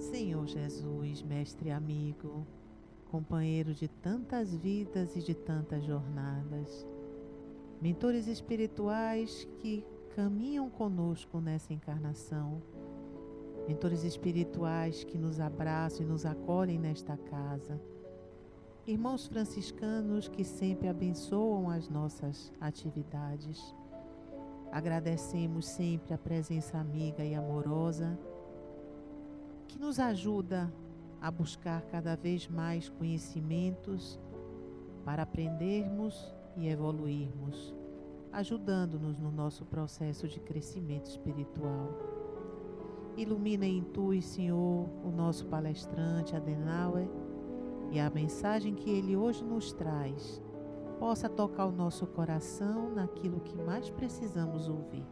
Senhor Jesus, mestre amigo, companheiro de tantas vidas e de tantas jornadas, mentores espirituais que caminham conosco nessa encarnação, mentores espirituais que nos abraçam e nos acolhem nesta casa, irmãos franciscanos que sempre abençoam as nossas atividades. Agradecemos sempre a presença amiga e amorosa que nos ajuda a buscar cada vez mais conhecimentos para aprendermos e evoluirmos, ajudando-nos no nosso processo de crescimento espiritual. Ilumina e intui, Senhor, o nosso palestrante Adenauer, e a mensagem que ele hoje nos traz possa tocar o nosso coração naquilo que mais precisamos ouvir.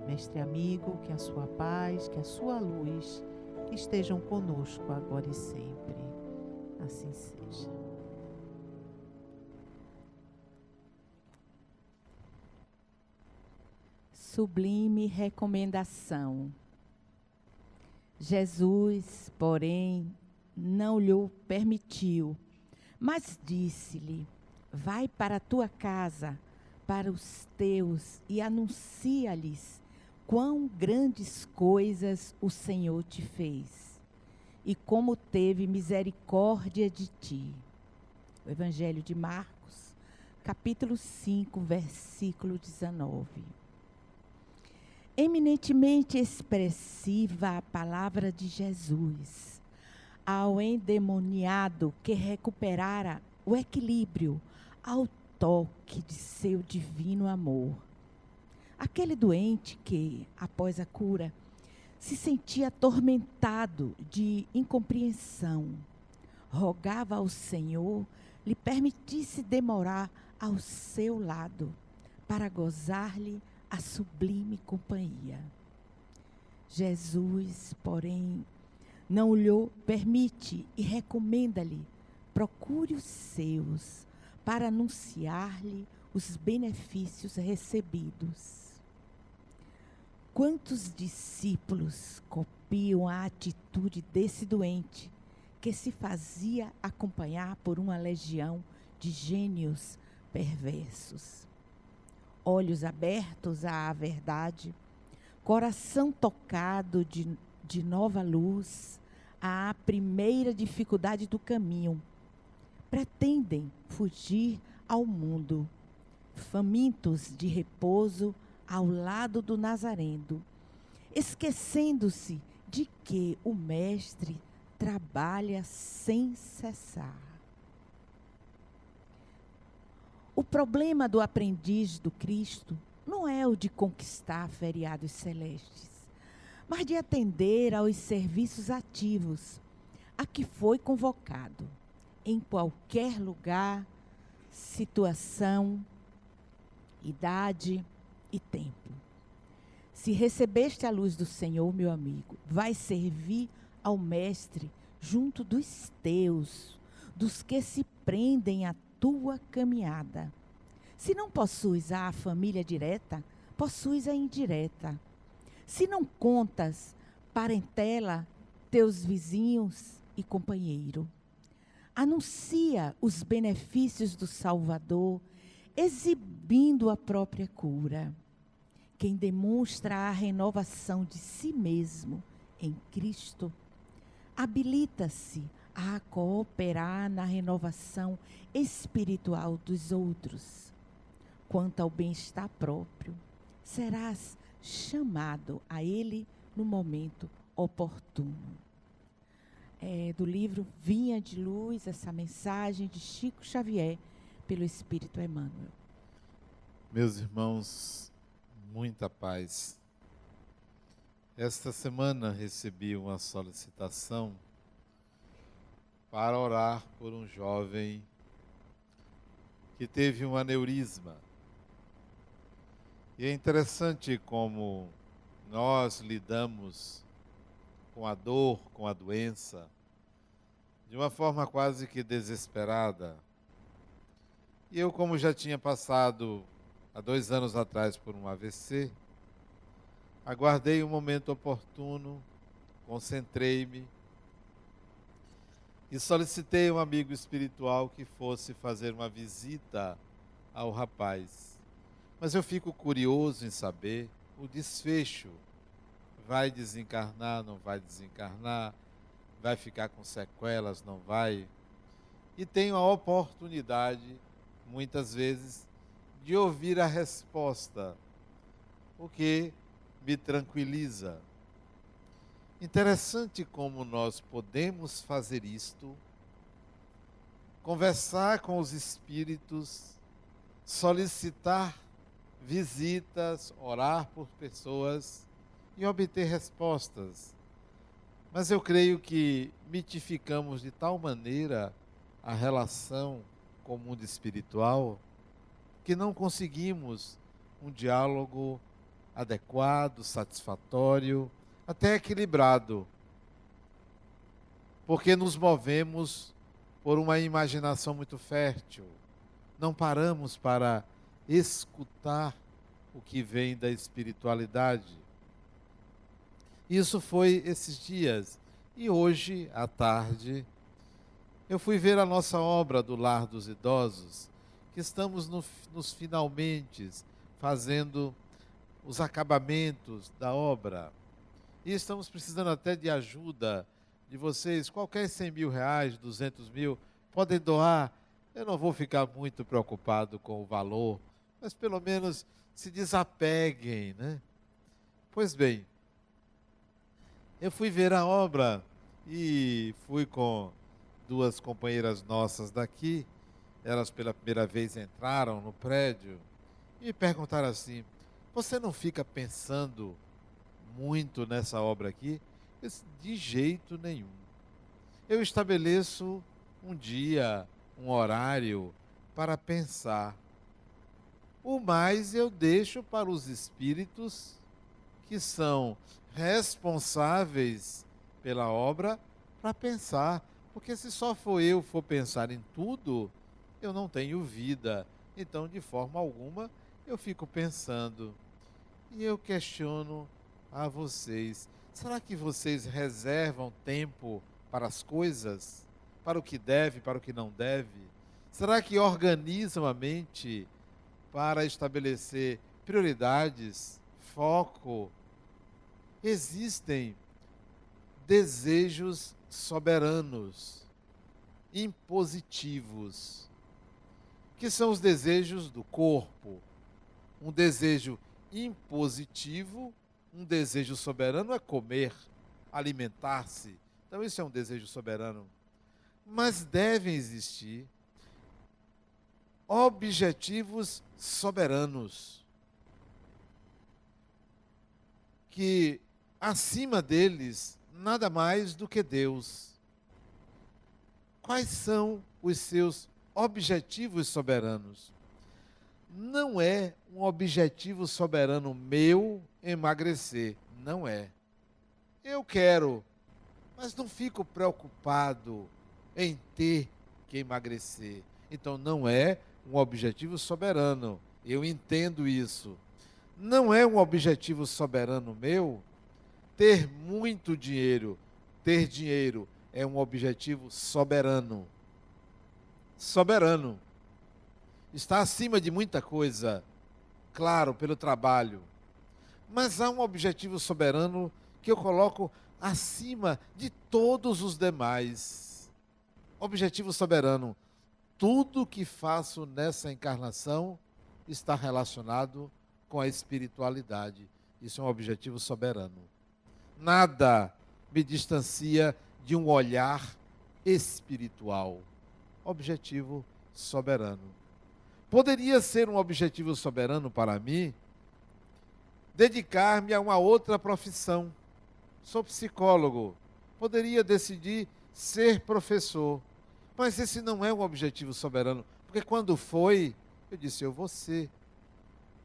Mestre amigo, que a sua paz, que a sua luz estejam conosco agora e sempre. Assim seja. Sublime recomendação. Jesus, porém, não lhe permitiu, mas disse-lhe: vai para a tua casa, para os teus, e anuncia-lhes quão grandes coisas o Senhor te fez, e como teve misericórdia de ti. O Evangelho de Marcos, capítulo 5, versículo 19. Eminentemente expressiva a palavra de Jesus ao endemoniado que recuperara o equilíbrio ao toque de seu divino amor. Aquele doente que, após a cura, se sentia atormentado de incompreensão, rogava ao Senhor lhe permitisse demorar ao seu lado para gozar-lhe a sublime companhia. Jesus, porém, não lhe permite e recomenda-lhe: procure os seus para anunciar-lhe os benefícios recebidos. Quantos discípulos copiam a atitude desse doente que se fazia acompanhar por uma legião de gênios perversos? Olhos abertos à verdade, coração tocado de nova luz à primeira dificuldade do caminho, pretendem fugir ao mundo, famintos de repouso ao lado do Nazareno, esquecendo-se de que o Mestre trabalha sem cessar. O problema do aprendiz do Cristo não é o de conquistar feriados celestes, mas de atender aos serviços ativos a que foi convocado, em qualquer lugar, situação, idade e tempo. Se recebeste a luz do Senhor, meu amigo, vai servir ao Mestre junto dos teus, dos que se prendem à tua caminhada. Se não possuis a família direta, possuis a indireta. Se não contas parentela, teus vizinhos e companheiro. Anuncia os benefícios do Salvador, exibindo a própria cura. Quem demonstra a renovação de si mesmo em Cristo, habilita-se a cooperar na renovação espiritual dos outros. Quanto ao bem-estar próprio, serás chamado a ele no momento oportuno. É do livro Vinha de Luz, essa mensagem de Chico Xavier, pelo Espírito Emmanuel. Meus irmãos, muita paz. Esta semana recebi uma solicitação para orar por um jovem que teve um aneurisma. E é interessante como nós lidamos com a dor, com a doença, de uma forma quase que desesperada. E eu, como já tinha passado há 2 anos atrás por um AVC, aguardei um momento oportuno, concentrei-me e solicitei a um amigo espiritual que fosse fazer uma visita ao rapaz. Mas eu fico curioso em saber o desfecho. Vai desencarnar, não vai desencarnar? Vai ficar com sequelas, não vai? E tenho a oportunidade, muitas vezes, de ouvir a resposta, o que me tranquiliza. Interessante como nós podemos fazer isto, conversar com os espíritos, solicitar visitas, orar por pessoas e obter respostas. Mas eu creio que mitificamos de tal maneira a relação com o mundo espiritual que não conseguimos um diálogo adequado, satisfatório, até equilibrado, porque nos movemos por uma imaginação muito fértil, não paramos para escutar o que vem da espiritualidade. Isso foi esses dias. E hoje, à tarde, eu fui ver a nossa obra do Lar dos Idosos, que estamos nos finalmente fazendo os acabamentos da obra. E estamos precisando até de ajuda de vocês. Qualquer 100 mil reais, 200 mil, podem doar. Eu não vou ficar muito preocupado com o valor, mas pelo menos se desapeguem, né? Pois bem, eu fui ver a obra e fui com duas companheiras nossas daqui. Elas pela primeira vez entraram no prédio e me perguntaram assim: você não fica pensando muito nessa obra aqui? Eu disse, de jeito nenhum. Eu estabeleço um dia, um horário para pensar. O mais eu deixo para os espíritos que são responsáveis pela obra para pensar. Porque se só eu for pensar em tudo, eu não tenho vida. Então, de forma alguma, eu fico pensando. E eu questiono a vocês: será que vocês reservam tempo para as coisas? Para o que deve, para o que não deve? Será que organizam a mente para estabelecer prioridades, foco? Existem desejos soberanos, impositivos, que são os desejos do corpo. Um desejo impositivo, um desejo soberano é comer, alimentar-se. Então isso é um desejo soberano. Mas devem existir objetivos soberanos, que acima deles nada mais do que Deus. Quais são os seus objetivos soberanos? Não é um objetivo soberano meu emagrecer, não é. Eu quero, mas não fico preocupado em ter que emagrecer. Então não é um objetivo soberano, eu entendo isso. Não é um objetivo soberano meu ter muito dinheiro. Ter dinheiro é um objetivo soberano. Soberano. Está acima de muita coisa, claro, pelo trabalho. Mas há um objetivo soberano que eu coloco acima de todos os demais. Objetivo soberano. Tudo que faço nessa encarnação está relacionado com a espiritualidade. Isso é um objetivo soberano. Nada me distancia de um olhar espiritual. Objetivo soberano. Poderia ser um objetivo soberano para mim dedicar-me a uma outra profissão. Sou psicólogo. Poderia decidir ser professor. Mas esse não é um objetivo soberano. Porque quando foi, eu disse, eu vou ser.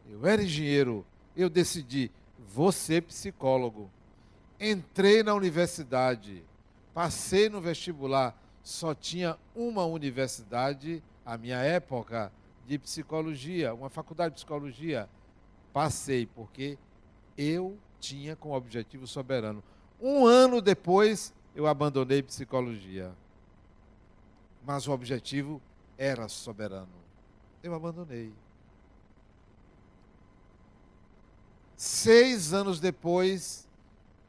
Eu era engenheiro. Eu decidi, vou ser psicólogo. Entrei na universidade. Passei no vestibular. Só tinha uma universidade, à minha época, de psicologia, uma faculdade de psicologia. Passei, porque eu tinha como objetivo soberano. Um ano depois, eu abandonei psicologia. Mas o objetivo era soberano. Eu abandonei. 6 anos depois,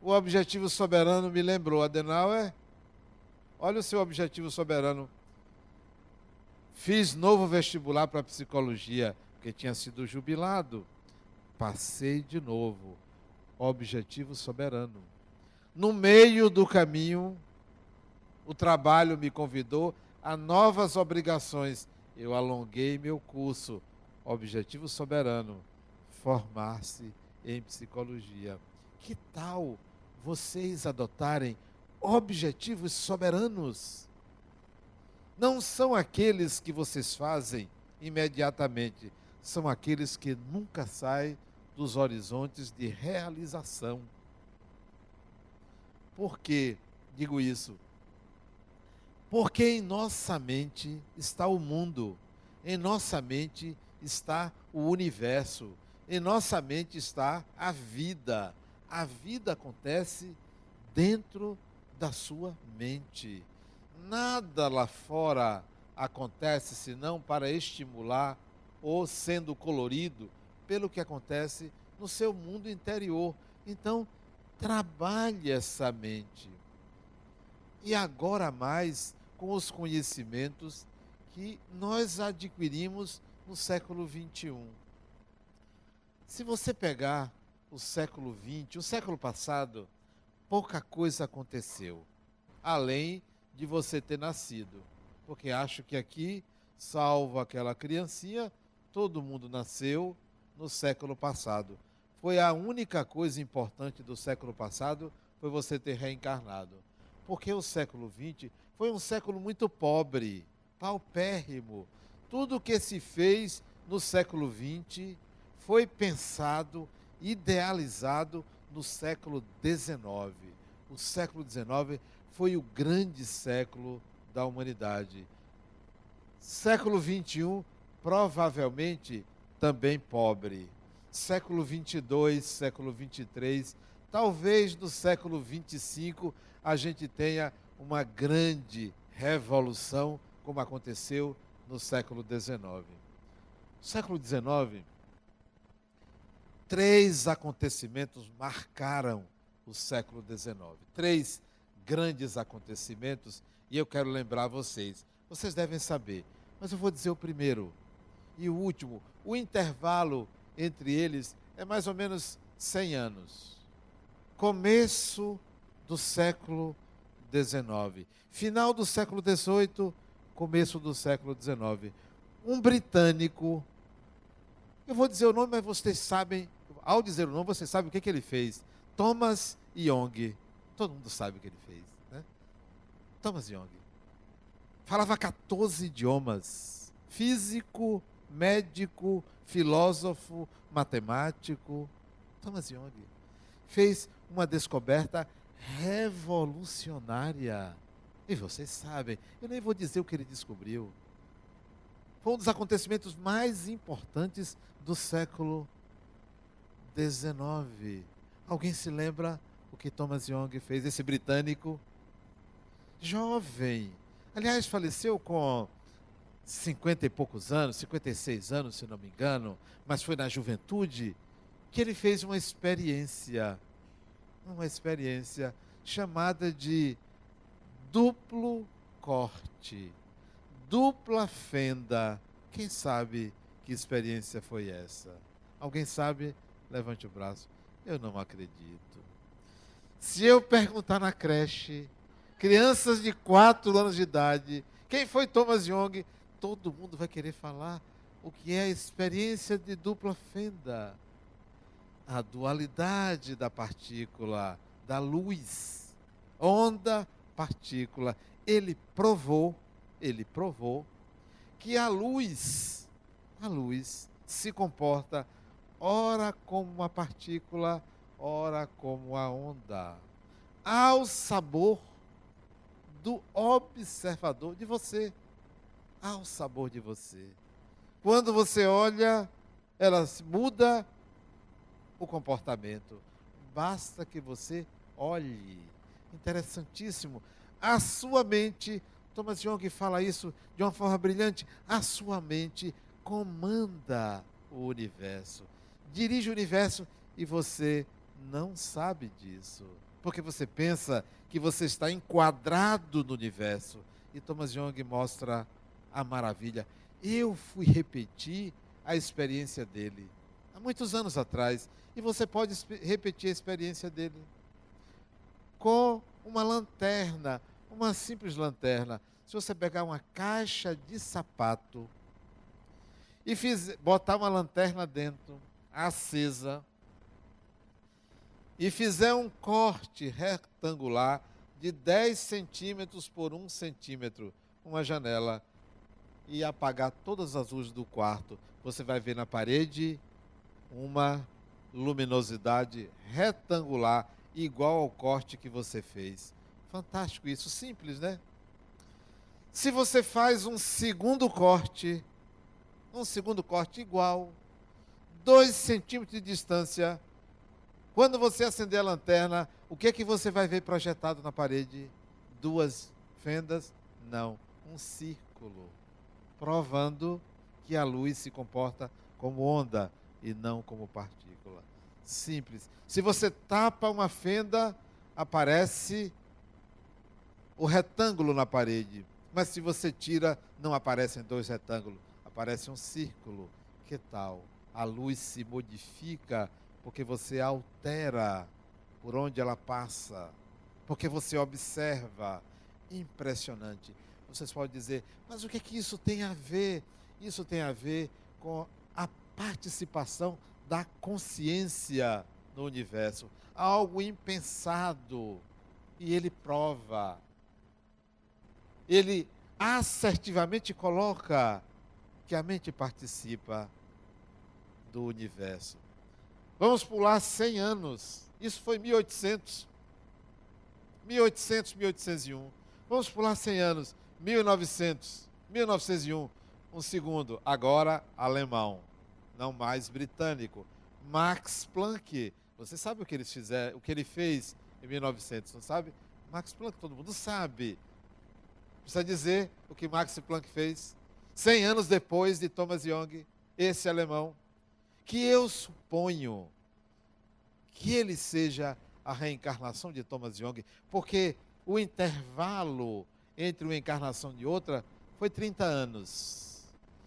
o objetivo soberano me lembrou. Adenauer, olha o seu objetivo soberano. Fiz novo vestibular para psicologia, porque tinha sido jubilado. Passei de novo. Objetivo soberano. No meio do caminho, o trabalho me convidou a novas obrigações. Eu alonguei meu curso. Objetivo soberano. Formar-se em psicologia. Que tal vocês adotarem objetivos soberanos? Não são aqueles que vocês fazem imediatamente, são aqueles que nunca saem dos horizontes de realização. Por que digo isso? Porque em nossa mente está o mundo, em nossa mente está o universo, em nossa mente está a vida. A vida acontece dentro da sua mente. Nada lá fora acontece senão para estimular ou sendo colorido pelo que acontece no seu mundo interior. Então, trabalhe essa mente. E agora mais com os conhecimentos que nós adquirimos no século XXI. Se você pegar o século XX, o século passado, pouca coisa aconteceu, além de você ter nascido. Porque acho que aqui, salvo aquela criancinha, todo mundo nasceu no século passado. Foi a única coisa importante do século passado, foi você ter reencarnado. Porque o século XX foi um século muito pobre, paupérrimo. Tudo o que se fez no século XX foi pensado, idealizado no século XIX. O século XIX foi o grande século da humanidade. Século XXI, provavelmente, também pobre. Século XXII, século XXIII, talvez no século XXV a gente tenha uma grande revolução, como aconteceu no século XIX. No século XIX, 3 acontecimentos marcaram o século XIX. 3 grandes acontecimentos, e eu quero lembrar vocês. Vocês devem saber, mas eu vou dizer o primeiro e o último. O intervalo entre eles é mais ou menos 100 anos. Começo do século XIX. Final do século XVIII, começo do século XIX. Um britânico, eu vou dizer o nome, mas vocês sabem, ao dizer o nome, vocês sabem o que ele fez. Thomas Young. Todo mundo sabe o que ele fez, né? Thomas Young. Falava 14 idiomas. Físico, médico, filósofo, matemático. Thomas Young fez uma descoberta revolucionária. E vocês sabem, eu nem vou dizer o que ele descobriu. Foi um dos acontecimentos mais importantes do século XIX. Alguém se lembra o que Thomas Young fez? Esse britânico, jovem, aliás, faleceu com 50 e poucos anos, 56 anos, se não me engano, mas foi na juventude que ele fez uma experiência chamada de duplo corte, dupla fenda. Quem sabe que experiência foi essa? Alguém sabe? Levante o braço. Eu não acredito. Se eu perguntar na creche, crianças de 4 anos de idade, quem foi Thomas Young? Todo mundo vai querer falar o que é a experiência de dupla fenda. A dualidade da partícula, da luz, onda, partícula. Ele provou que a luz se comporta ora como uma partícula, ora como a onda, ao sabor do observador, de você, ao sabor de você. Quando você olha, ela muda o comportamento. Basta que você olhe. Interessantíssimo. A sua mente, Thomas Young fala isso de uma forma brilhante, a sua mente comanda o universo, dirige o universo e você não sabe disso, porque você pensa que você está enquadrado no universo. E Thomas Young mostra a maravilha. Eu fui repetir a experiência dele há muitos anos atrás, e você pode repetir a experiência dele com uma lanterna, uma simples lanterna. Se você pegar uma caixa de sapato e botar uma lanterna dentro, acesa, e fizer um corte retangular de 10 centímetros por 1 centímetro, uma janela, e apagar todas as luzes do quarto, você vai ver na parede uma luminosidade retangular, igual ao corte que você fez. Fantástico isso, simples, né? Se você faz um segundo corte igual, 2 centímetros de distância, quando você acender a lanterna, o que é que você vai ver projetado na parede? 2 fendas? Não, um círculo, provando que a luz se comporta como onda e não como partícula. Simples. Se você tapa uma fenda, aparece o retângulo na parede. Mas se você tira, não aparecem 2 retângulos, aparece um círculo. Que tal? A luz se modifica porque você altera por onde ela passa, porque você observa. Impressionante. Vocês podem dizer, mas o que é que isso tem a ver? Isso tem a ver com a participação da consciência no universo. Algo impensado. E ele prova. Ele assertivamente coloca que a mente participa do universo. Vamos pular 100 anos. Isso foi 1800, 1801. Vamos pular 100 anos. 1900, 1901. Um segundo. Agora, alemão. Não mais britânico. Max Planck. Você sabe o que eles fizeram, o que ele fez em 1900, não sabe? Max Planck, todo mundo sabe. Precisa dizer o que Max Planck fez 100 anos depois de Thomas Young, esse alemão, que eu suponho que ele seja a reencarnação de Thomas Young, porque o intervalo entre uma encarnação e outra foi 30 anos.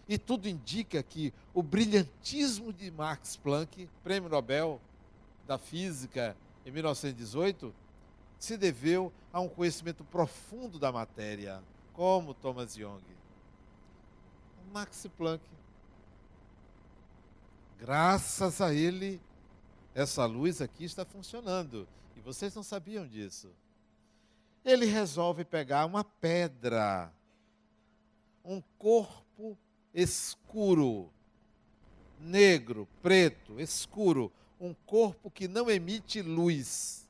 E tudo indica que o brilhantismo de Max Planck, prêmio Nobel da Física em 1918, se deveu a um conhecimento profundo da matéria, como Thomas Young. Max Planck, graças a ele, essa luz aqui está funcionando. E vocês não sabiam disso. Ele resolve pegar uma pedra, um corpo escuro, negro, preto, escuro, um corpo que não emite luz.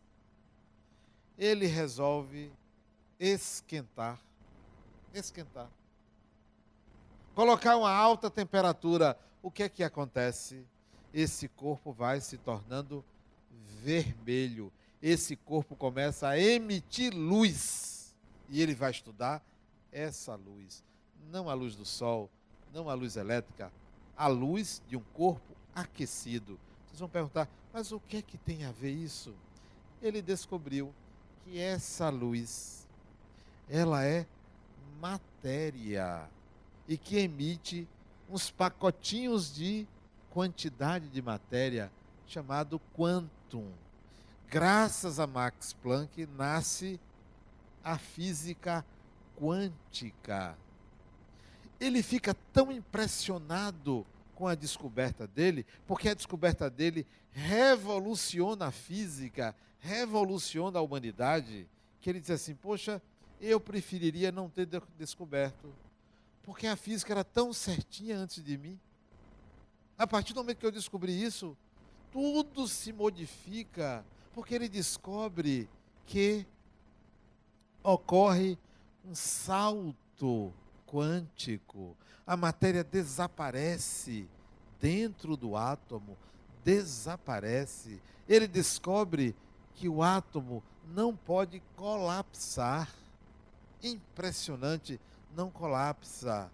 Ele resolve esquentar. Colocar uma alta temperatura. O que é que acontece? Esse corpo vai se tornando vermelho. Esse corpo começa a emitir luz. E ele vai estudar essa luz. Não a luz do sol, não a luz elétrica, a luz de um corpo aquecido. Vocês vão perguntar, mas o que é que tem a ver isso? Ele descobriu que essa luz, ela é matéria e que emite uns pacotinhos de quantidade de matéria chamado quantum. Graças a Max Planck nasce a física quântica. Ele fica tão impressionado com a descoberta dele, porque a descoberta dele revoluciona a física, revoluciona a humanidade, que ele diz assim, poxa, eu preferiria não ter descoberto, porque a física era tão certinha antes de mim. A partir do momento que eu descobri isso, tudo se modifica, porque ele descobre que ocorre um salto quântico. A matéria desaparece dentro do átomo, desaparece. Ele descobre que o átomo não pode colapsar. Impressionante, não colapsa.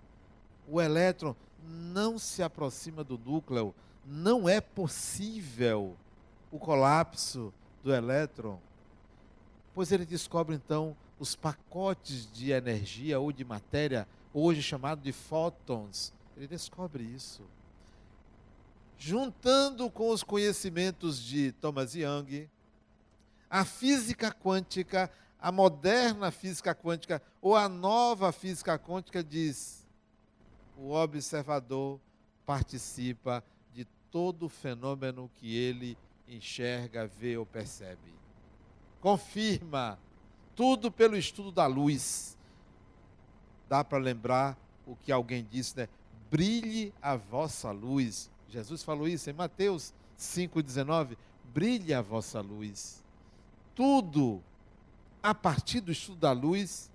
O elétron não se aproxima do núcleo, não é possível o colapso do elétron. Pois ele descobre então os pacotes de energia ou de matéria, hoje chamado de fótons. Ele descobre isso. Juntando com os conhecimentos de Thomas Young, a física quântica, a moderna física quântica ou a nova física quântica diz: o observador participa de todo fenômeno que ele enxerga, vê ou percebe. Confirma tudo pelo estudo da luz. Dá para lembrar o que alguém disse, né? Brilhe a vossa luz. Jesus falou isso em Mateus 5,19. Brilhe a vossa luz. Tudo, a partir do estudo da luz,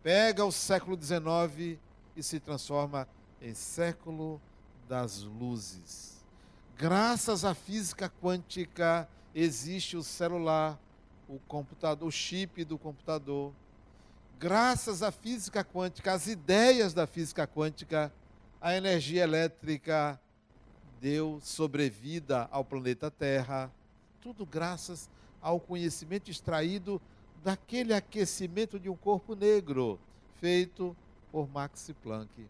pega o século XIX e se transforma em século das luzes. Graças à física quântica, existe o celular, o computador, o chip do computador. Graças à física quântica, às ideias da física quântica, a energia elétrica deu sobrevida ao planeta Terra. Tudo graças ao conhecimento extraído daquele aquecimento de um corpo negro, feito por Max Planck.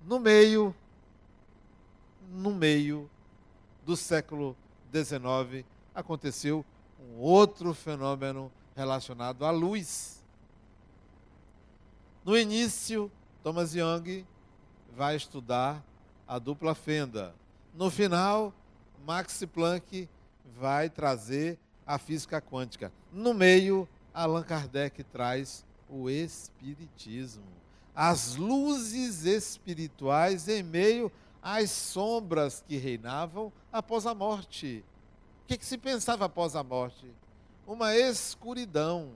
No meio do século XIX, aconteceu um outro fenômeno relacionado à luz. No início, Thomas Young vai estudar a dupla fenda. No final, Max Planck vai trazer a física quântica. No meio, Allan Kardec traz o espiritismo. As luzes espirituais em meio às sombras que reinavam após a morte. O que se pensava após a morte? Uma escuridão.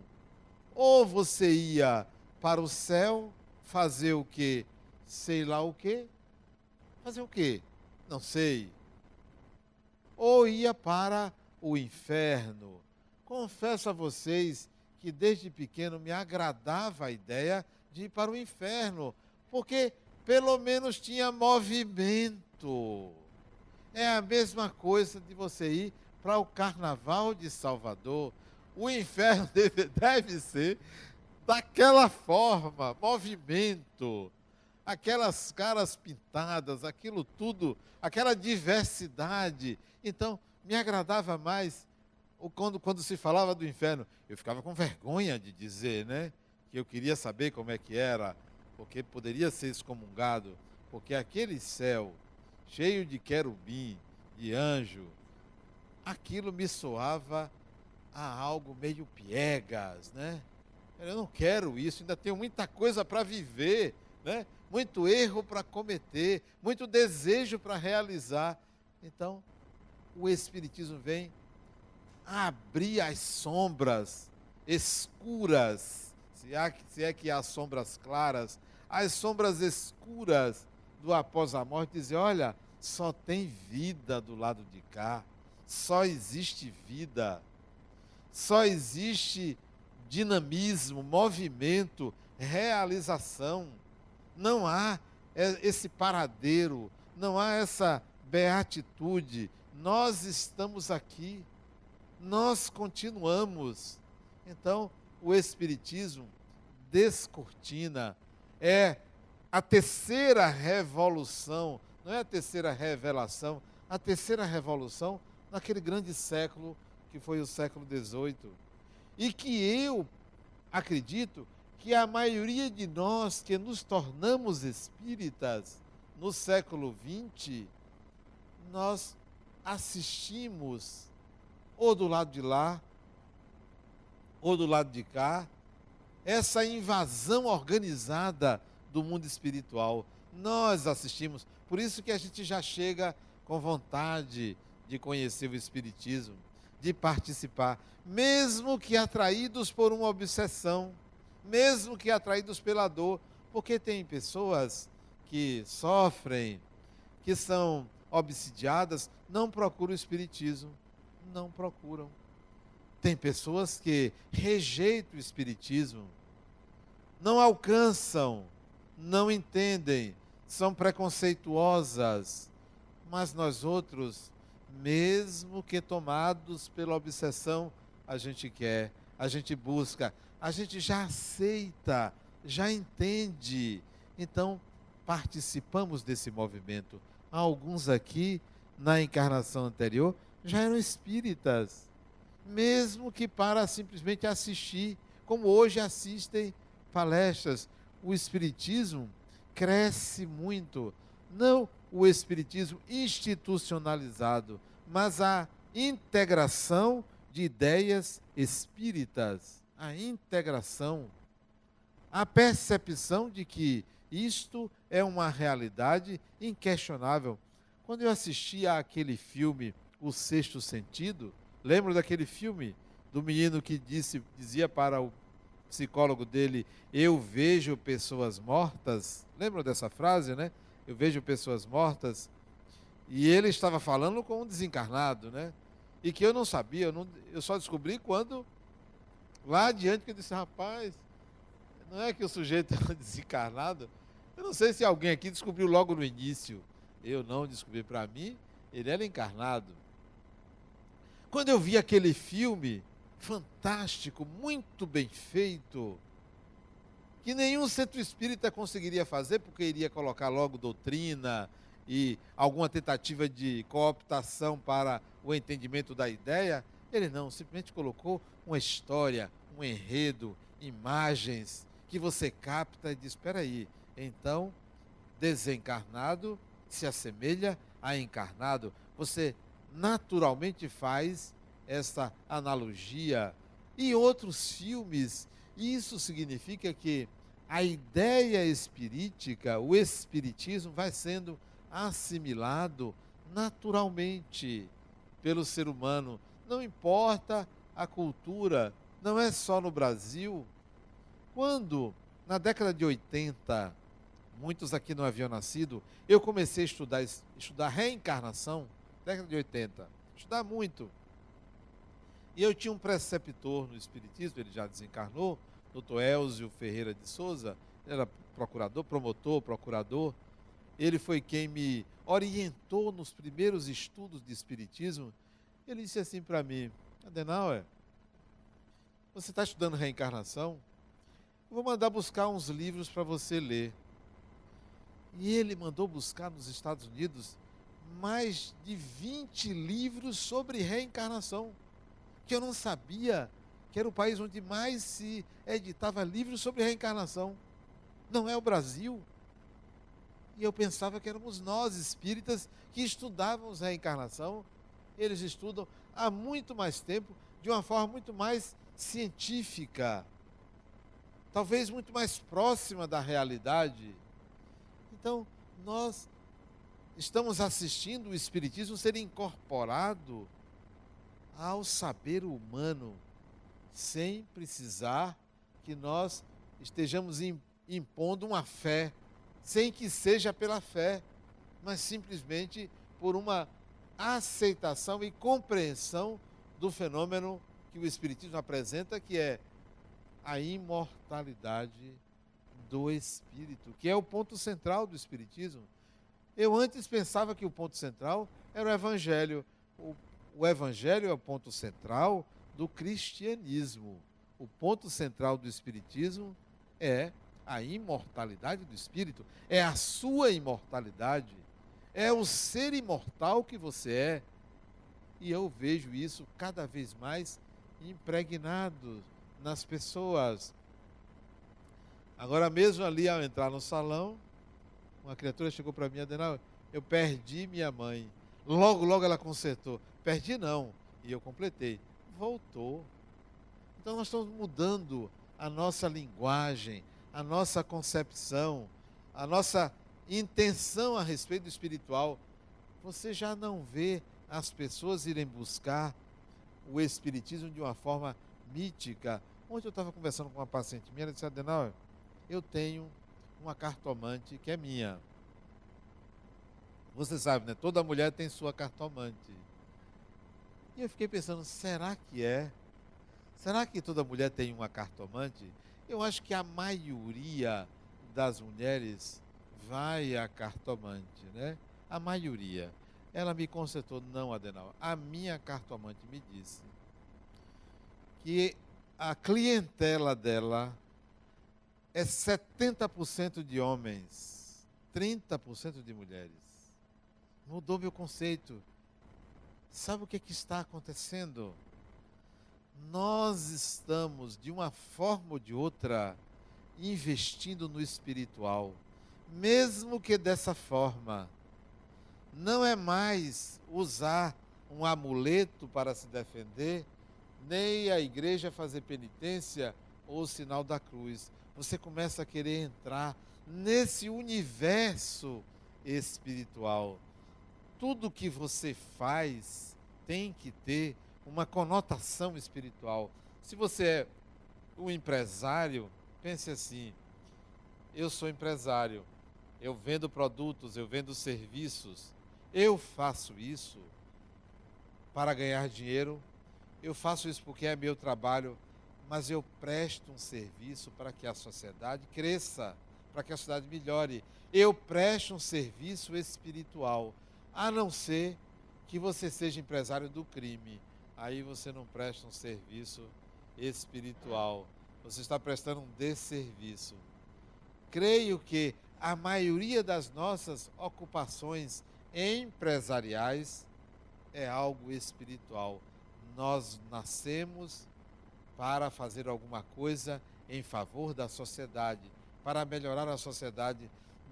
Ou você ia para o céu fazer o quê? Sei lá o quê? Fazer o quê? Não sei. Ou ia para o inferno. Confesso a vocês que desde pequeno me agradava a ideia de ir para o inferno, porque pelo menos tinha movimento. É a mesma coisa de você ir para o Carnaval de Salvador. O inferno deve ser daquela forma, movimento, aquelas caras pintadas, aquilo tudo, aquela diversidade. Então, me agradava mais quando se falava do inferno. Eu ficava com vergonha de dizer, né? Que eu queria saber como é que era, porque poderia ser excomungado, porque aquele céu cheio de querubim, de anjo, aquilo me soava a algo meio piegas, né? Eu não quero isso, ainda tenho muita coisa para viver, né? Muito erro para cometer, muito desejo para realizar. Então, o Espiritismo vem abrir as sombras escuras, se é que há sombras claras, as sombras escuras do após a morte, dizer: olha, só tem vida do lado de cá, só existe vida, só existe dinamismo, movimento, realização. Não há esse paradeiro, não há essa beatitude. Nós estamos aqui, nós continuamos. Então, o Espiritismo descortina, é a terceira revolução, não é a terceira revelação, a terceira revolução naquele grande século que foi o século XVIII. E que eu acredito que a maioria de nós que nos tornamos espíritas no século XX, nós assistimos ou do lado de lá, ou do lado de cá, essa invasão organizada do mundo espiritual. Nós assistimos, por isso que a gente já chega com vontade de conhecer o Espiritismo, de participar, mesmo que atraídos por uma obsessão, mesmo que atraídos pela dor, porque tem pessoas que sofrem, que são obsidiadas, não procuram o Espiritismo, não procuram. Tem pessoas que rejeitam o espiritismo, não alcançam, não entendem, são preconceituosas, mas nós outros, mesmo que tomados pela obsessão, a gente quer, a gente busca, a gente já aceita, já entende. Então, participamos desse movimento. Alguns aqui, na encarnação anterior, já eram espíritas, mesmo que para simplesmente assistir, como hoje assistem palestras. O espiritismo cresce muito, não o espiritismo institucionalizado, mas a integração de ideias espíritas, a integração, a percepção de que isto é uma realidade inquestionável. Quando eu assisti àquele filme O Sexto Sentido, lembro daquele filme do menino que dizia para o psicólogo dele: eu vejo pessoas mortas. Lembram dessa frase, né? Eu vejo pessoas mortas. E ele estava falando com um desencarnado, né? E que eu não sabia, eu só descobri quando, lá adiante, que eu disse: rapaz, não é que o sujeito é desencarnado? Eu não sei se alguém aqui descobriu logo no início. Eu não descobri. Para mim, ele era encarnado. Quando eu vi aquele filme fantástico, muito bem feito, que nenhum centro espírita conseguiria fazer, porque iria colocar logo doutrina e alguma tentativa de cooptação para o entendimento da ideia, ele não, simplesmente colocou uma história, um enredo, imagens, que você capta e diz: espera aí, então, desencarnado se assemelha a encarnado. Você naturalmente faz essa analogia. E outros filmes, isso significa que a ideia espirítica, o espiritismo, vai sendo assimilado naturalmente pelo ser humano. Não importa a cultura, não é só no Brasil. Quando, na década de 80, muitos aqui não haviam nascido, eu comecei a estudar reencarnação, década de 80, estudar muito. E eu tinha um preceptor no espiritismo, ele já desencarnou, Dr. Elzio Ferreira de Souza, ele era promotor. Ele foi quem me orientou nos primeiros estudos de espiritismo. Ele disse assim para mim: Adenauer, você está estudando reencarnação? Eu vou mandar buscar uns livros para você ler. E ele mandou buscar nos Estados Unidos mais de 20 livros sobre reencarnação, que eu não sabia que era o país onde mais se editava livros sobre reencarnação. Não é o Brasil. E eu pensava que éramos nós, espíritas, que estudávamos reencarnação. Eles estudam há muito mais tempo, de uma forma muito mais científica, talvez muito mais próxima da realidade. Então, nós estamos assistindo o espiritismo ser incorporado ao saber humano, sem precisar que nós estejamos impondo uma fé, sem que seja pela fé, mas simplesmente por uma aceitação e compreensão do fenômeno que o espiritismo apresenta, que é a imortalidade do espírito, que é o ponto central do espiritismo. Eu antes pensava que o ponto central era o evangelho. O evangelho é o ponto central do cristianismo. O ponto central do espiritismo é a imortalidade do espírito, é a sua imortalidade, é o ser imortal que você é. E eu vejo isso cada vez mais impregnado nas pessoas. Agora mesmo ali, ao entrar no salão, uma criatura chegou para mim: Adenauer, eu perdi minha mãe. Logo ela consertou. Perdi não. E eu completei. Voltou. Então nós estamos mudando a nossa linguagem, a nossa concepção, a nossa intenção a respeito do espiritual. Você já não vê as pessoas irem buscar o espiritismo de uma forma mítica. Ontem eu estava conversando com uma paciente minha, ela disse: Adenauer, eu tenho uma cartomante que é minha. Você sabe, né? Toda mulher tem sua cartomante. E eu fiquei pensando, será que é? Será que toda mulher tem uma cartomante? Eu acho que a maioria das mulheres vai a cartomante, né? A maioria. Ela me consertou, não, Adenal. A minha cartomante me disse que a clientela dela é 70% de homens, 30% de mulheres. Mudou meu conceito. Sabe o que está acontecendo? Nós estamos, de uma forma ou de outra, investindo no espiritual. Mesmo que dessa forma, não é mais usar um amuleto para se defender, nem a igreja fazer penitência ou o sinal da cruz. Você começa a querer entrar nesse universo espiritual. Tudo que você faz tem que ter uma conotação espiritual. Se você é um empresário, pense assim: eu sou empresário, eu vendo produtos, eu vendo serviços, eu faço isso para ganhar dinheiro, eu faço isso porque é meu trabalho, mas eu presto um serviço para que a sociedade cresça, para que a sociedade melhore. Eu presto um serviço espiritual, a não ser que você seja empresário do crime. Aí você não presta um serviço espiritual, você está prestando um desserviço. Creio que a maioria das nossas ocupações empresariais é algo espiritual. Nós nascemos para fazer alguma coisa em favor da sociedade, para melhorar a sociedade.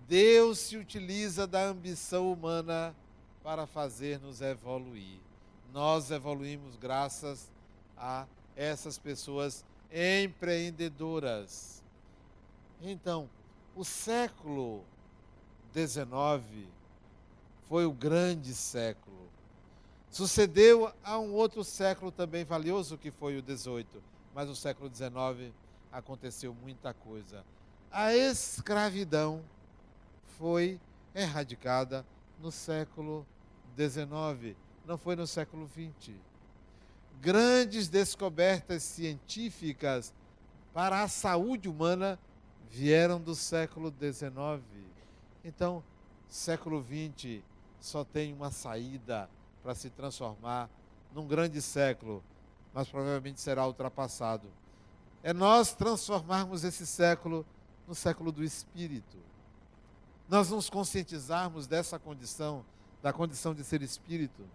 Deus se utiliza da ambição humana para fazer-nos evoluir. Nós evoluímos graças a essas pessoas empreendedoras. Então, o século XIX foi o grande século. Sucedeu a um outro século também valioso, que foi o XVIII, mas no século XIX aconteceu muita coisa. A escravidão foi erradicada no século XIX, não foi no século XX. Grandes descobertas científicas para a saúde humana vieram do século XIX. Então, século XX só tem uma saída para se transformar num grande século, mas provavelmente será ultrapassado. É nós transformarmos esse século no século do Espírito. Nós nos conscientizarmos dessa condição, da condição de ser Espírito.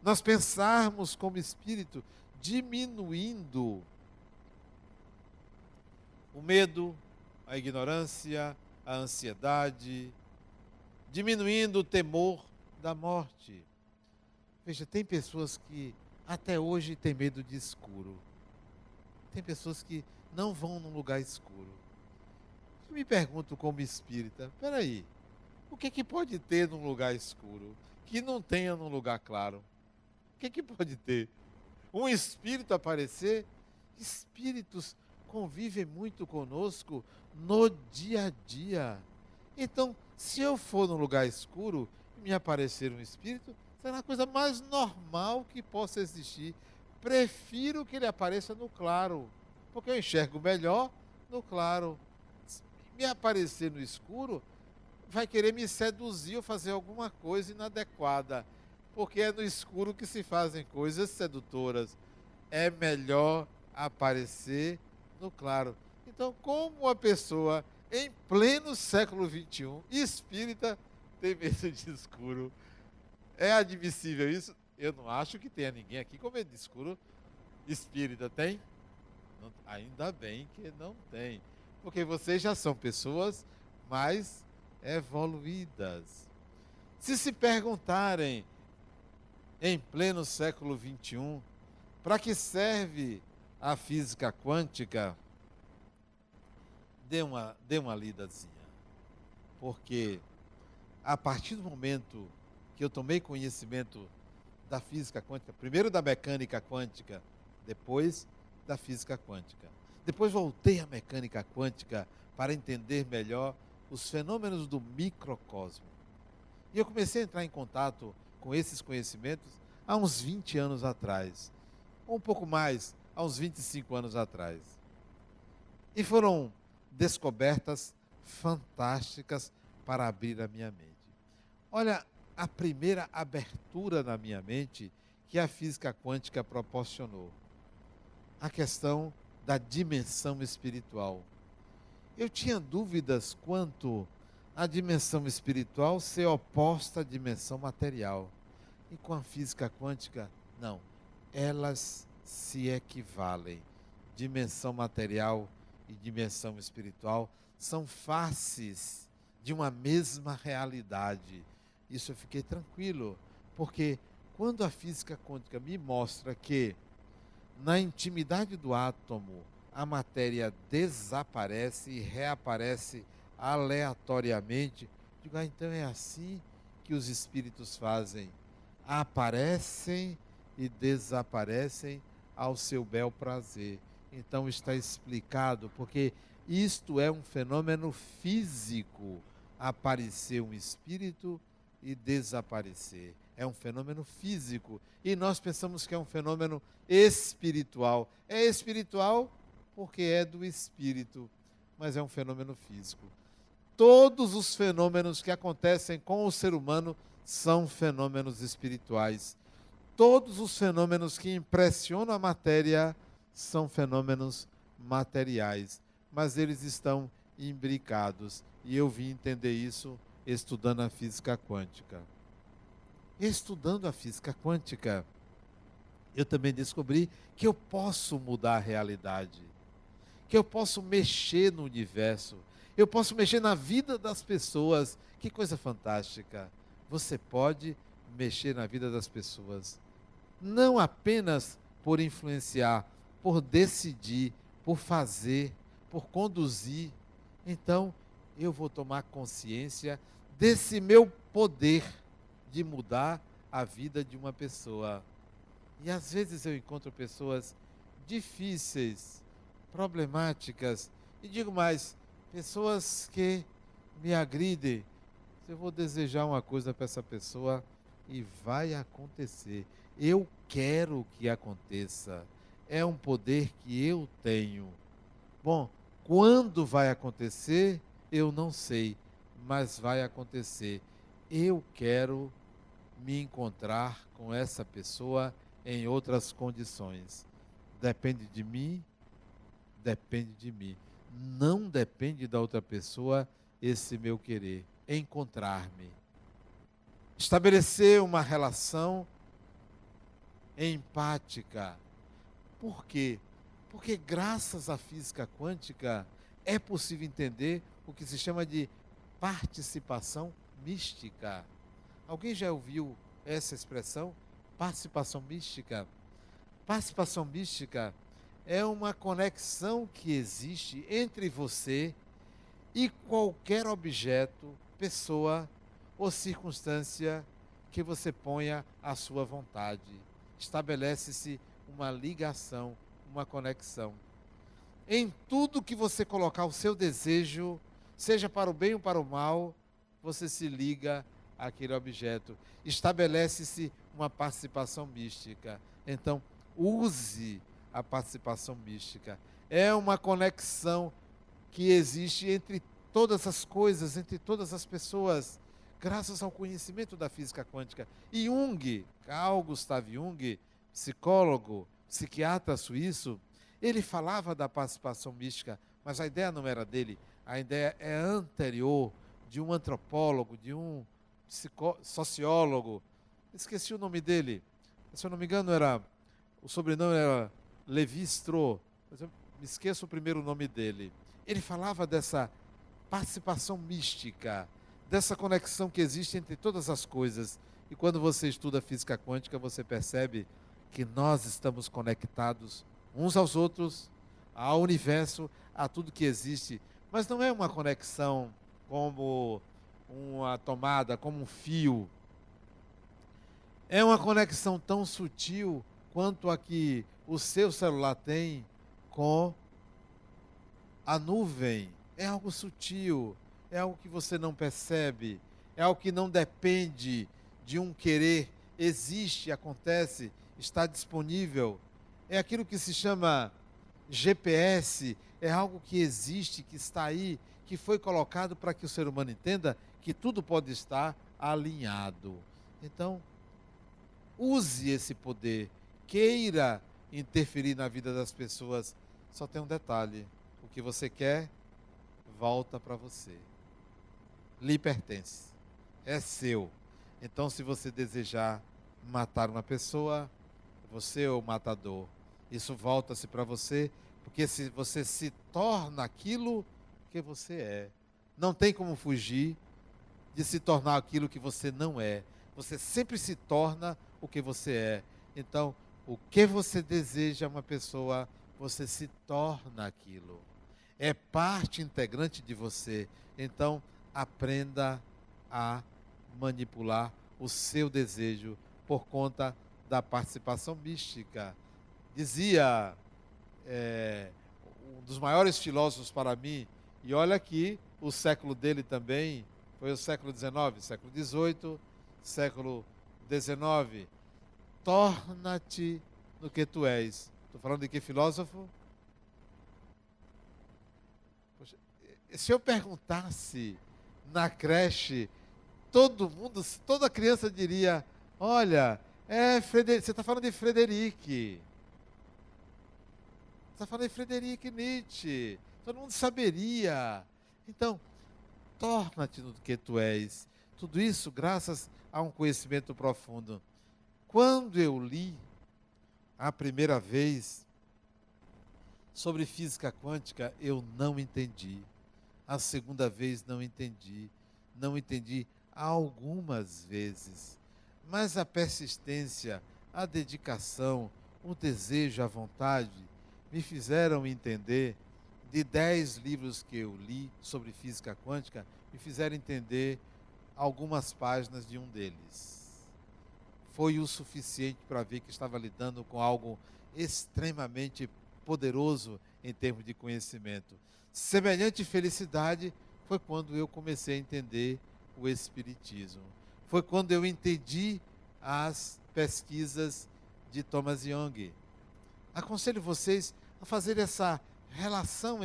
Nós pensarmos como Espírito, diminuindo o medo, a ignorância, a ansiedade, diminuindo o temor da morte. Veja, tem pessoas que até hoje têm medo de escuro. Tem pessoas que não vão num lugar escuro. Eu me pergunto como espírita, peraí, o que pode ter num lugar escuro que não tenha num lugar claro? O que pode ter? Um espírito aparecer? Espíritos convivem muito conosco no dia a dia. Então, se eu for num lugar escuro e me aparecer um espírito, será a coisa mais normal que possa existir. Prefiro que ele apareça no claro, porque eu enxergo melhor no claro. Se me aparecer no escuro, vai querer me seduzir ou fazer alguma coisa inadequada, porque é no escuro que se fazem coisas sedutoras. É melhor aparecer no claro. Então, como uma pessoa em pleno século XXI, espírita, tem medo de escuro? É admissível isso? Eu não acho que tenha ninguém aqui com medo de escuro espírita. Tem? Não, ainda bem que não tem. Porque vocês já são pessoas mais evoluídas. Se perguntarem em pleno século XXI, para que serve a física quântica, dê uma lidazinha. Porque a partir do momento que eu tomei conhecimento da física quântica, primeiro da mecânica quântica, depois da física quântica. Depois voltei à mecânica quântica para entender melhor os fenômenos do microcosmo. E eu comecei a entrar em contato com esses conhecimentos há uns 20 anos atrás, ou um pouco mais, há uns 25 anos atrás. E foram descobertas fantásticas para abrir a minha mente. Olha, a primeira abertura na minha mente que a física quântica proporcionou. A questão da dimensão espiritual. Eu tinha dúvidas quanto à dimensão espiritual ser oposta à dimensão material. E com a física quântica, não. Elas se equivalem. Dimensão material e dimensão espiritual são faces de uma mesma realidade. Isso eu fiquei tranquilo, porque quando a física quântica me mostra que na intimidade do átomo a matéria desaparece e reaparece aleatoriamente, digo, então é assim que os espíritos fazem. Aparecem e desaparecem ao seu bel prazer. Então está explicado, porque isto é um fenômeno físico, aparecer um espírito e desaparecer. É um fenômeno físico. E nós pensamos que é um fenômeno espiritual. É espiritual porque é do espírito, mas é um fenômeno físico. Todos os fenômenos que acontecem com o ser humano são fenômenos espirituais. Todos os fenômenos que impressionam a matéria são fenômenos materiais, mas eles estão imbricados. E eu vim entender isso estudando a física quântica. Estudando a física quântica, eu também descobri que eu posso mudar a realidade, que eu posso mexer no universo, eu posso mexer na vida das pessoas. Que coisa fantástica! Você pode mexer na vida das pessoas, não apenas por influenciar, por decidir, por fazer, por conduzir. Então, eu vou tomar consciência desse meu poder de mudar a vida de uma pessoa. E às vezes eu encontro pessoas difíceis, problemáticas, e digo mais, pessoas que me agridem. Eu vou desejar uma coisa para essa pessoa e vai acontecer. Eu quero que aconteça. É um poder que eu tenho. Bom, quando vai acontecer, eu não sei, mas vai acontecer. Eu quero me encontrar com essa pessoa em outras condições. Depende de mim, depende de mim. Não depende da outra pessoa esse meu querer. Encontrar-me. Estabelecer uma relação empática. Por quê? Porque graças à física quântica é possível entender o que se chama de participação mística. Alguém já ouviu essa expressão? Participação mística? Participação mística é uma conexão que existe entre você e qualquer objeto, pessoa ou circunstância que você ponha à sua vontade. Estabelece-se uma ligação, uma conexão. Em tudo que você colocar o seu desejo, seja para o bem ou para o mal, você se liga àquele objeto. Estabelece-se uma participação mística. Então, use a participação mística. É uma conexão que existe entre todas as coisas, entre todas as pessoas, graças ao conhecimento da física quântica. E Jung, Carl Gustav Jung, psicólogo, psiquiatra suíço, ele falava da participação mística, mas a ideia não era dele, a ideia é anterior, de um antropólogo, de um sociólogo. Esqueci o nome dele, se eu não me engano o sobrenome era Lévi-Strauss, mas eu me esqueço o primeiro nome dele. Ele falava dessa participação mística, dessa conexão que existe entre todas as coisas. E quando você estuda física quântica, você percebe que nós estamos conectados uns aos outros, ao universo, a tudo que existe. Mas não é uma conexão como uma tomada, como um fio. É uma conexão tão sutil quanto a que o seu celular tem com a nuvem. É algo sutil, é algo que você não percebe, é algo que não depende de um querer existe, acontece, está disponível. É aquilo que se chama GPS, é algo que existe, que está aí, que foi colocado para que o ser humano entenda que tudo pode estar alinhado. Então, use esse poder, queira interferir na vida das pessoas. Só tem um detalhe: o que você quer, volta para você. Lhe pertence, é seu. Então, se você desejar matar uma pessoa, você é o matador. Isso volta-se para você, porque se você se torna aquilo que você é. Não tem como fugir de se tornar aquilo que você não é. Você sempre se torna o que você é. Então, o que você deseja uma pessoa, você se torna aquilo. É parte integrante de você. Então, aprenda a manipular o seu desejo por conta da participação mística. Dizia um dos maiores filósofos para mim, e olha aqui, o século dele também foi o século XIX, século XVIII, século XIX. Torna-te no que tu és. Estou falando de que filósofo? Poxa, se eu perguntasse na creche, todo mundo, toda criança diria: olha, você está falando de Frederic. Você está falando de Friedrich Nietzsche. Todo mundo saberia. Então, torna-te no que tu és. Tudo isso graças a um conhecimento profundo. Quando eu li a primeira vez sobre física quântica, eu não entendi. A segunda vez não entendi. Não entendi algumas vezes. Mas a persistência, a dedicação, o desejo, a vontade, me fizeram entender, de 10 livros que eu li sobre física quântica, me fizeram entender algumas páginas de um deles. Foi o suficiente para ver que estava lidando com algo extremamente poderoso em termos de conhecimento. Semelhante felicidade foi quando eu comecei a entender o Espiritismo. Foi quando eu entendi as pesquisas de Thomas Young. Aconselho vocês a fazer essa relação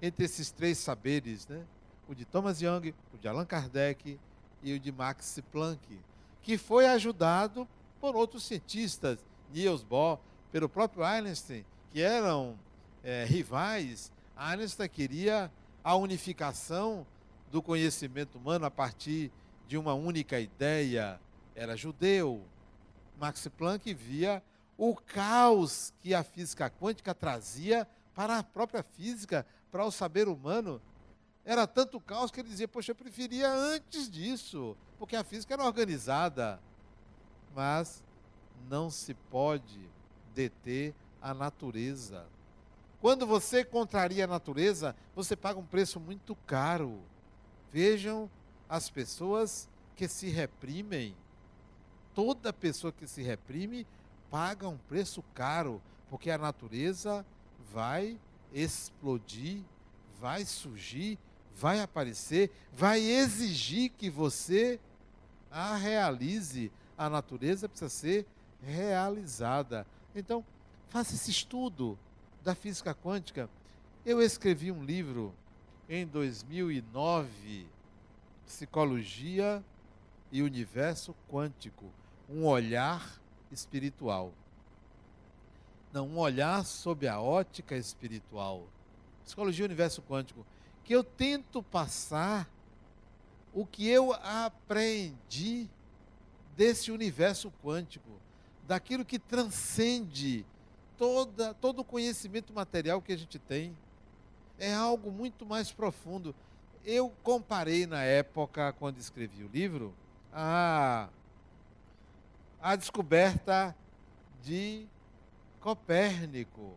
entre esses 3 saberes, né? O de Thomas Young, o de Allan Kardec e o de Max Planck, que foi ajudado por outros cientistas, Niels Bohr, pelo próprio Einstein, que eram rivais. Einstein queria a unificação do conhecimento humano a partir de uma única ideia. Era judeu. Max Planck via o caos que a física quântica trazia para a própria física, para o saber humano. Era tanto caos que ele dizia: poxa, eu preferia antes disso, porque a física era organizada. Mas não se pode deter a natureza. Quando você contraria a natureza, você paga um preço muito caro. Vejam as pessoas que se reprimem. Toda pessoa que se reprime paga um preço caro, porque a natureza vai explodir, vai surgir, vai aparecer, vai exigir que você a realize. A natureza precisa ser realizada. Então, faça esse estudo da física quântica. Eu escrevi um livro em 2009, Psicologia e Universo Quântico, um olhar espiritual. Não, um olhar sob a ótica espiritual. Psicologia e Universo Quântico, que eu tento passar o que eu aprendi desse universo quântico, daquilo que transcende todo o conhecimento material que a gente tem. É algo muito mais profundo. Eu comparei na época, quando escrevi o livro, a descoberta de Copérnico.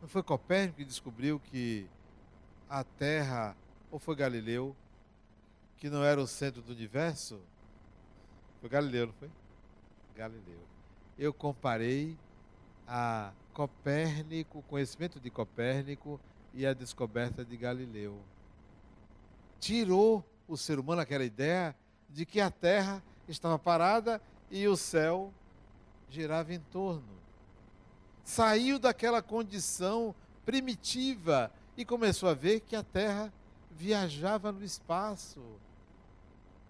Não foi Copérnico que descobriu que a Terra, ou foi Galileu, que não era o centro do universo? Foi Galileu, não foi? Galileu. Eu comparei a Copérnico, o conhecimento de Copérnico e a descoberta de Galileu. Tirou o ser humano aquela ideia de que a Terra estava parada e o céu girava em torno. Saiu daquela condição primitiva e começou a ver que a Terra viajava no espaço,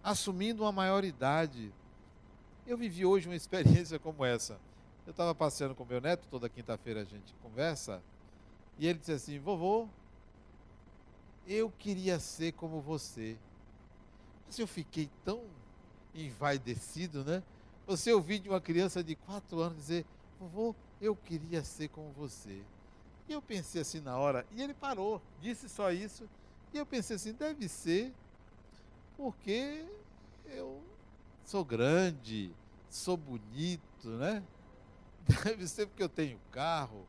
assumindo uma maioridade. Eu vivi hoje uma experiência como essa. Eu estava passeando com meu neto, toda quinta-feira a gente conversa, e ele disse assim: vovô, eu queria ser como você. Mas eu fiquei tão envaidecido, né? Você ouvir de uma criança de 4 anos dizer: vovô, eu queria ser como você. E eu pensei assim na hora, e ele parou, disse só isso, e eu pensei assim: deve ser porque eu sou grande, sou bonito, né? Deve ser porque eu tenho carro.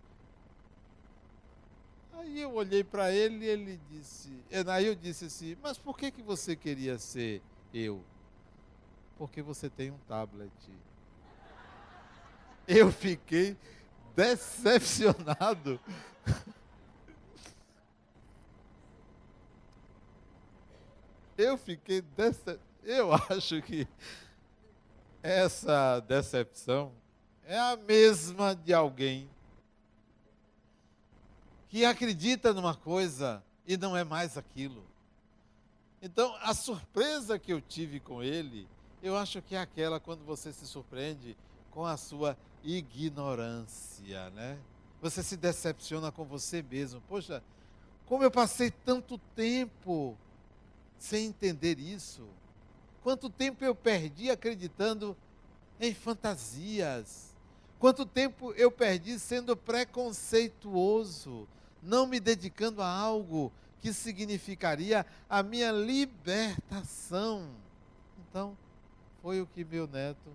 Aí eu olhei para ele e ele disse, aí eu disse assim: mas por que você queria ser eu? Porque você tem um tablet. Eu fiquei decepcionado. Eu acho que essa decepção é a mesma de alguém que acredita numa coisa e não é mais aquilo. Então, a surpresa que eu tive com ele, eu acho que é aquela quando você se surpreende com a sua ignorância, né? Você se decepciona com você mesmo. Poxa, como eu passei tanto tempo sem entender isso. Quanto tempo eu perdi acreditando em fantasias. Quanto tempo eu perdi sendo preconceituoso, não me dedicando a algo que significaria a minha libertação. Então, foi o que meu neto...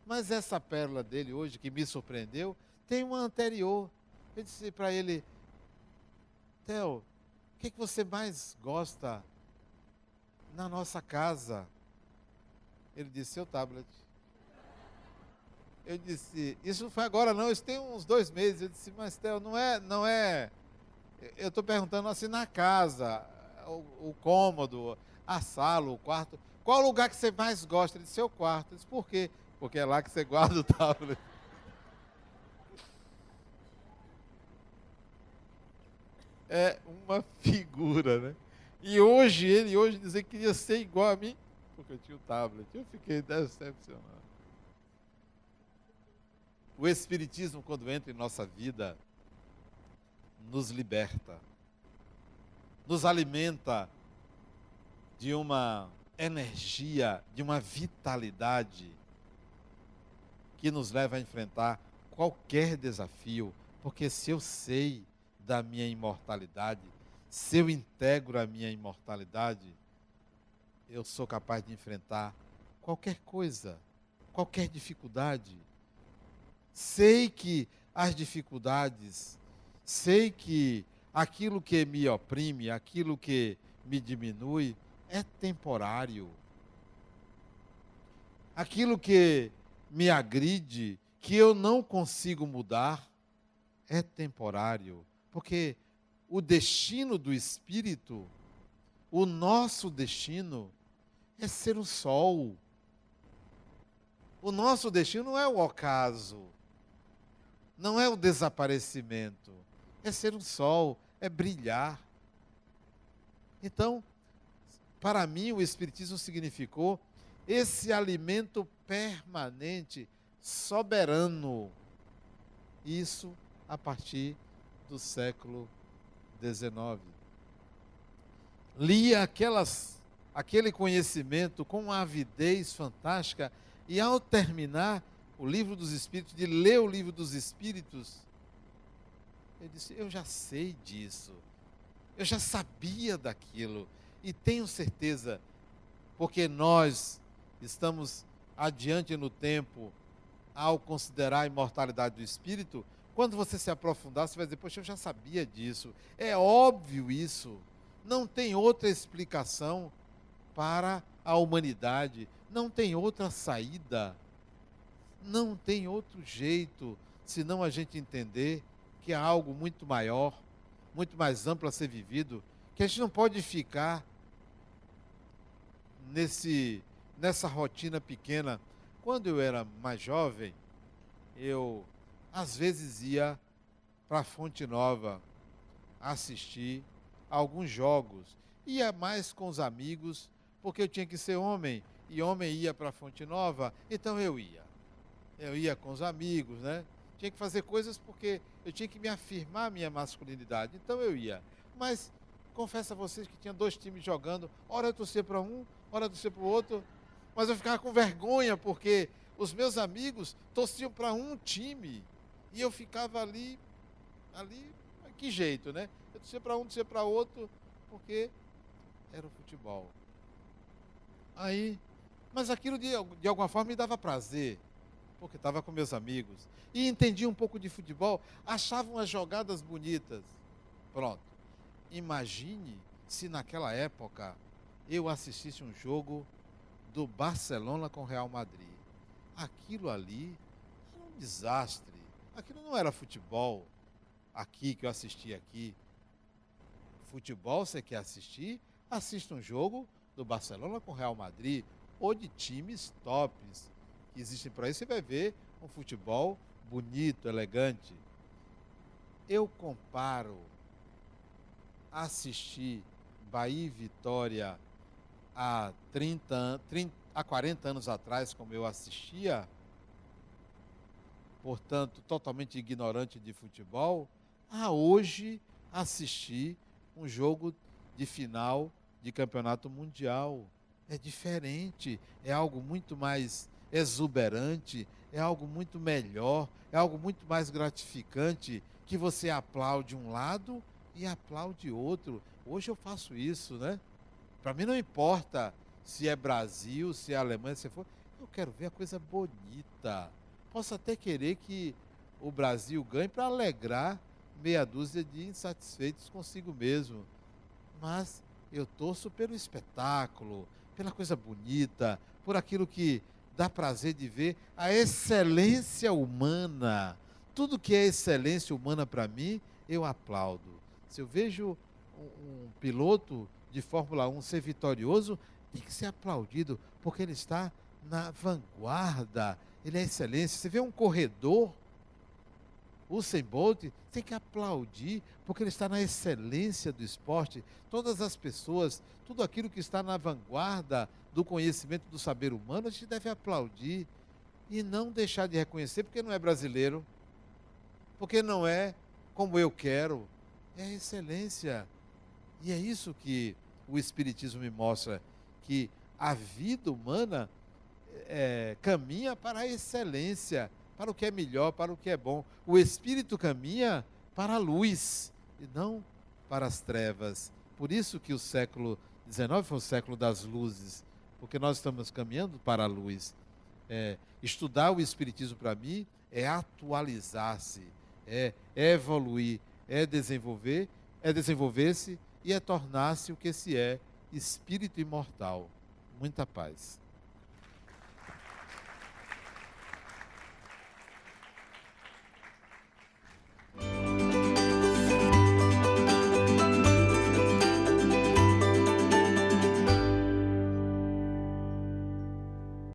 Mas essa pérola dele hoje, que me surpreendeu, tem uma anterior. Eu disse para ele: Theo, o que você mais gosta na nossa casa? Ele disse: seu tablet. Eu disse: isso não foi agora não, isso tem uns 2 meses. Eu disse: mas Theo, não é, eu estou perguntando assim na casa, o cômodo, a sala, o quarto. Qual o lugar que você mais gosta? Ele disse: seu quarto. Eu disse: por quê? Porque é lá que você guarda o tablet. É uma figura, né? E ele dizer que queria ser igual a mim, porque eu tinha o tablet. Eu fiquei decepcionado. O Espiritismo, quando entra em nossa vida, nos liberta, nos alimenta de uma energia, de uma vitalidade que nos leva a enfrentar qualquer desafio, porque se eu sei da minha imortalidade, se eu integro a minha imortalidade, eu sou capaz de enfrentar qualquer coisa, qualquer dificuldade. Sei que as dificuldades, sei que aquilo que me oprime, aquilo que me diminui, é temporário. Aquilo que me agride, que eu não consigo mudar, é temporário. Porque o destino do espírito, o nosso destino, é ser o sol. O nosso destino não é o ocaso, não é o desaparecimento, é ser o sol, é brilhar. Então, para mim, o Espiritismo significou esse alimento permanente, soberano. Isso a partir do século XIX. Lia aquele conhecimento com uma avidez fantástica, e ao terminar o Livro dos Espíritos, de ler o Livro dos Espíritos, eu disse: eu já sei disso, eu já sabia daquilo, e tenho certeza, porque nós estamos adiante no tempo, ao considerar a imortalidade do espírito. Quando você se aprofundar, você vai dizer: poxa, eu já sabia disso, é óbvio isso, não tem outra explicação para a humanidade, não tem outra saída, não tem outro jeito, senão a gente entender que há algo muito maior, muito mais amplo a ser vivido, que a gente não pode ficar nesse nessa rotina pequena. Quando eu era mais jovem, eu às vezes ia para Fonte Nova assistir a alguns jogos. Ia mais com os amigos, porque eu tinha que ser homem, e homem ia para Fonte Nova, então eu ia. Eu ia com os amigos, né? Tinha que fazer coisas porque eu tinha que me afirmar a minha masculinidade, então eu ia. Mas confesso a vocês que tinha 2 times jogando, ora eu torcia para um, ora eu torcia para o outro, mas eu ficava com vergonha porque os meus amigos torciam para um time e eu ficava ali, que jeito, né? Eu torcia para um, torcia para outro, porque era o futebol. Aí, mas aquilo de alguma forma me dava prazer, porque estava com meus amigos e entendia um pouco de futebol, achavam as jogadas bonitas. Pronto. Imagine se naquela época eu assistisse um jogo do Barcelona com Real Madrid. Aquilo ali era um desastre. Aquilo não era futebol aqui que eu assisti aqui. Futebol, você quer assistir? Assista um jogo do Barcelona com Real Madrid ou de times tops que existem por aí. Você vai ver um futebol bonito, elegante. Eu comparo assistir Bahia e Vitória há 40 anos atrás, como eu assistia, portanto, totalmente ignorante de futebol, a hoje assistir um jogo de final de campeonato mundial. É diferente, é algo muito mais exuberante, é algo muito melhor, é algo muito mais gratificante, que você aplaude um lado e aplaude outro. Hoje eu faço isso, né? Para mim não importa se é Brasil, se é Alemanha, se for, eu quero ver a coisa bonita. Posso até querer que o Brasil ganhe para alegrar meia dúzia de insatisfeitos consigo mesmo. Mas eu torço pelo espetáculo, pela coisa bonita, por aquilo que dá prazer de ver, a excelência humana. Tudo que é excelência humana para mim, eu aplaudo. Se eu vejo um piloto de Fórmula 1 ser vitorioso, tem que ser aplaudido, porque ele está na vanguarda, ele é excelência. Você vê um corredor, o Usain Bolt, tem que aplaudir, porque ele está na excelência do esporte. Todas as pessoas, tudo aquilo que está na vanguarda do conhecimento do saber humano, a gente deve aplaudir e não deixar de reconhecer, porque não é brasileiro, porque não é como eu quero, é excelência. E é isso que o Espiritismo me mostra, que a vida humana caminha para a excelência, para o que é melhor, para o que é bom. O Espírito caminha para a luz e não para as trevas. Por isso que o século XIX foi o século das luzes, porque nós estamos caminhando para a luz. Estudar o Espiritismo para mim é atualizar-se, é evoluir, é desenvolver-se e é tornar-se o que se é, espírito imortal. Muita paz.